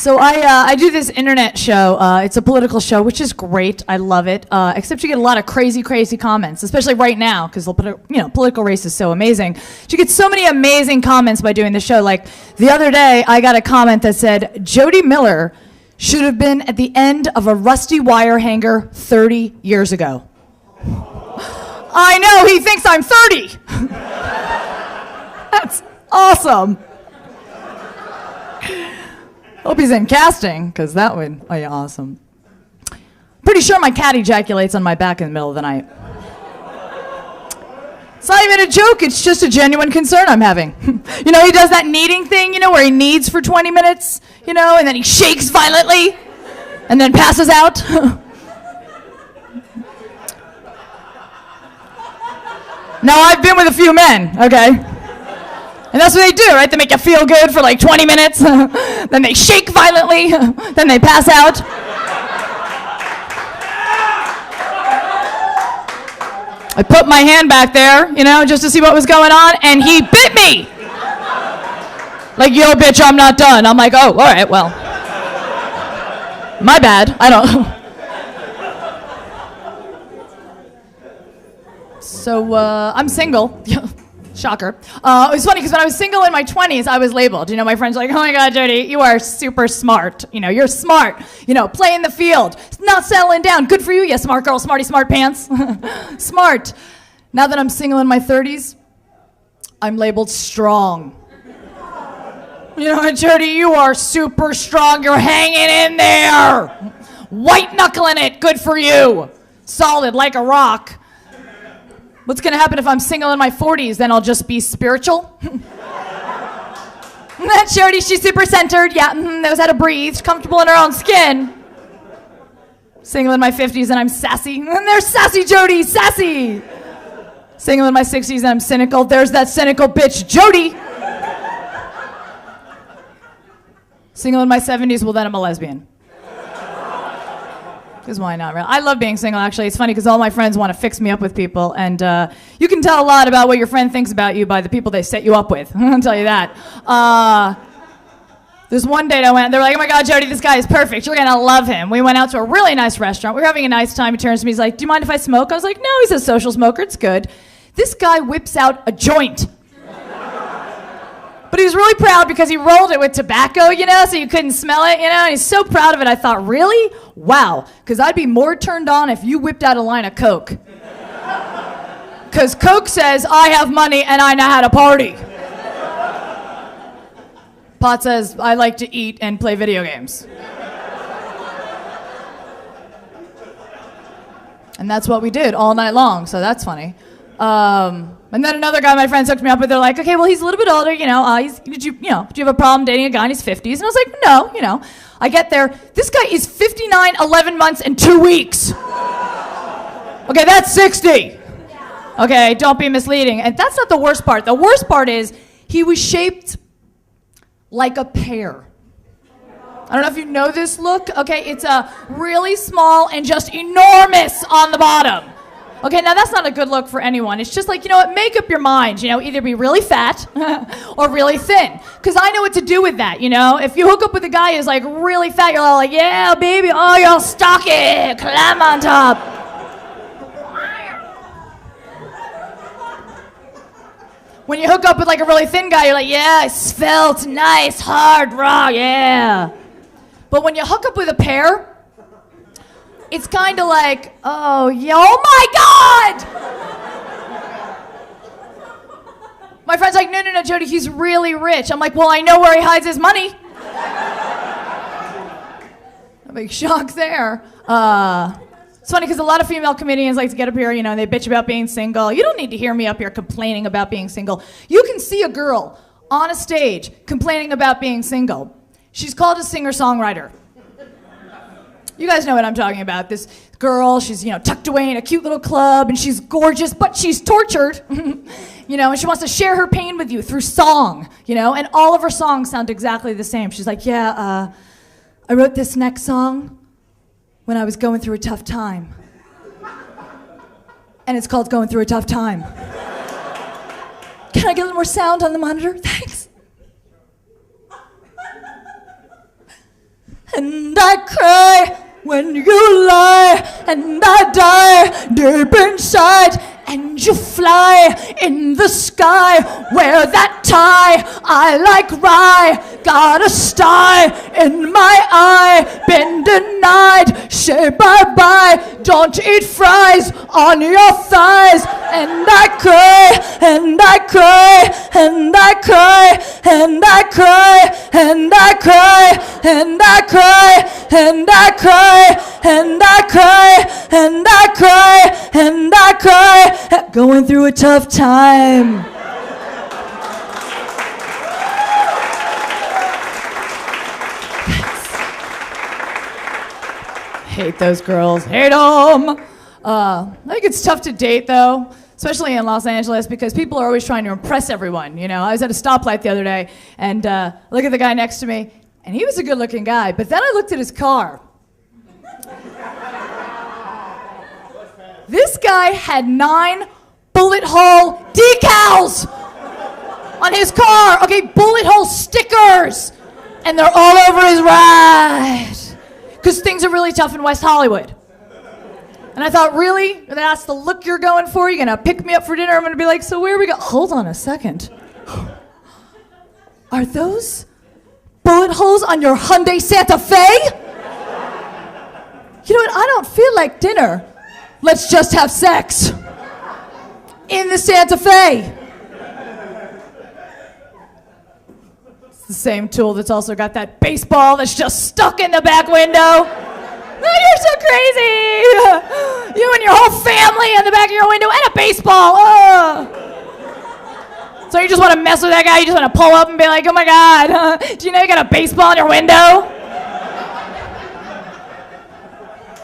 So I do this internet show. It's a political show, which is great. I love it. Except you get a lot of crazy comments, especially right now, because political race is so amazing. You get so many amazing comments by doing the show. Like the other day, I got a comment that said, Jodi Miller should have been at the end of a rusty wire hanger 30 years ago. I know, he thinks I'm 30. That's awesome. Hope he's in casting, because that would be awesome. Pretty sure my cat ejaculates on my back in the middle of the night. It's not even a joke, it's just a genuine concern I'm having. He does that kneading thing, where he kneads for 20 minutes, and then he shakes violently, and then passes out. Now, I've been with a few men, okay? And that's what they do, right? They make you feel good for like 20 minutes, then they shake violently, then they pass out. I put my hand back there, just to see what was going on, and he bit me. Like, yo, bitch, I'm not done. I'm like, oh, all right, well. My bad, I don't. So, I'm single. Shocker. It was funny because when I was single in my 20s, I was labeled. My friends were like, oh my God, Jodi, you are super smart. You're smart. Play in the field. Not settling down. Good for you, you smart girl, smarty smart pants. Smart. Now that I'm single in my 30s, I'm labeled strong. Jodi, you are super strong. You're hanging in there. White knuckling it. Good for you. Solid like a rock. What's going to happen if I'm single in my 40s? Then I'll just be spiritual? That's Jodi, she's super centered. Yeah, knows how to breathe. She's comfortable in her own skin. Single in my 50s and I'm sassy. And there's sassy Jodi, sassy. Single in my 60s and I'm cynical. There's that cynical bitch, Jodi. Single in my 70s, well then I'm a lesbian. Because why not, really? I love being single, actually. It's funny because all my friends want to fix me up with people, and you can tell a lot about what your friend thinks about you by the people they set you up with. I'll tell you that. There's one date I went, they were like, oh my God, Jodi, this guy is perfect. You're going to love him. We went out to a really nice restaurant. We were having a nice time. He turns to me, he's like, do you mind if I smoke? I was like, no, he's a social smoker. It's good. This guy whips out a joint. But he was really proud because he rolled it with tobacco, so you couldn't smell it, and he's so proud of it. I thought, really? Wow, because I'd be more turned on if you whipped out a line of Coke. Because Coke says, I have money and I know how to party. Pot says, I like to eat and play video games. And that's what we did all night long, so that's funny. And then another guy my friends hooked me up with, they're like, okay, well, he's a little bit older, do you have a problem dating a guy in his 50s? And I was like, no, I get there, this guy is 59, 11 months, and 2 weeks. Okay, that's 60. Okay, don't be misleading. And that's not the worst part. The worst part is he was shaped like a pear. I don't know if you know this look. Okay, it's really small and just enormous on the bottom. Okay, now that's not a good look for anyone. It's just like, make up your mind, either be really fat or really thin. Because I know what to do with that, If you hook up with a guy who's like really fat, you're all like, yeah, baby, oh, you're stocky, climb on top. When you hook up with like a really thin guy, you're like, yeah, svelte, nice, hard, raw, yeah. But when you hook up with a pear, it's kind of like, oh, yeah, oh my God! My friend's like, no, Jodi, he's really rich. I'm like, well, I know where he hides his money. A big shock there. It's funny because a lot of female comedians like to get up here, and they bitch about being single. You don't need to hear me up here complaining about being single. You can see a girl on a stage complaining about being single. She's called a singer-songwriter. You guys know what I'm talking about. This girl, she's, tucked away in a cute little club, and she's gorgeous, but she's tortured. And she wants to share her pain with you through song, and all of her songs sound exactly the same. She's like, yeah, I wrote this next song when I was going through a tough time. And it's called Going Through a Tough Time. Can I get a little more sound on the monitor? Thanks. and I cry when you lie, and I die deep inside, and you fly in the sky. Wear that tie, I like rye, got a sty in my eye, been denied, say bye-bye, don't eat fries on your thighs, and I cry, and I cry, and I cry, and I cry, and I cry, and I cry, and I cry, and I cry, and I cry, and I cry, going through a tough time. Hate those girls, hate them. I think it's tough to date though, especially in Los Angeles, because people are always trying to impress everyone. You know, I was at a stoplight the other day and look at the guy next to me, and he was a good-looking guy, but then I looked at his car. This guy had 9 bullet hole decals on his car. Okay, bullet hole stickers. And they're all over his ride. Because things are really tough in West Hollywood. And I thought, really? That's the look you're going for? You're going to pick me up for dinner? I'm going to be like, so where are we going? Hold on a second. Are those bullet holes on your Hyundai Santa Fe? You know what? I don't feel like dinner. Let's just have sex. In the Santa Fe. It's the same tool that's also got that baseball that's just stuck in the back window. Oh, you're so crazy. You and your whole family in the back of your window and a baseball. Oh. So you just want to mess with that guy? You just want to pull up and be like, oh my God, do you know you got a baseball in your window?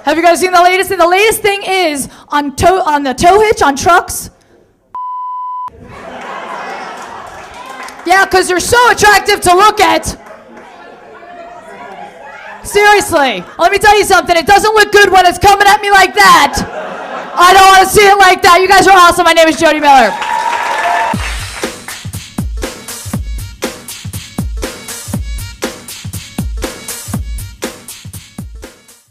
Have you guys seen the latest? The latest thing is on the tow hitch on trucks. Yeah, because they're so attractive to look at. Seriously. Let me tell you something. It doesn't look good when it's coming at me like that. I don't want to see it like that. You guys are awesome. My name is Jodi Miller.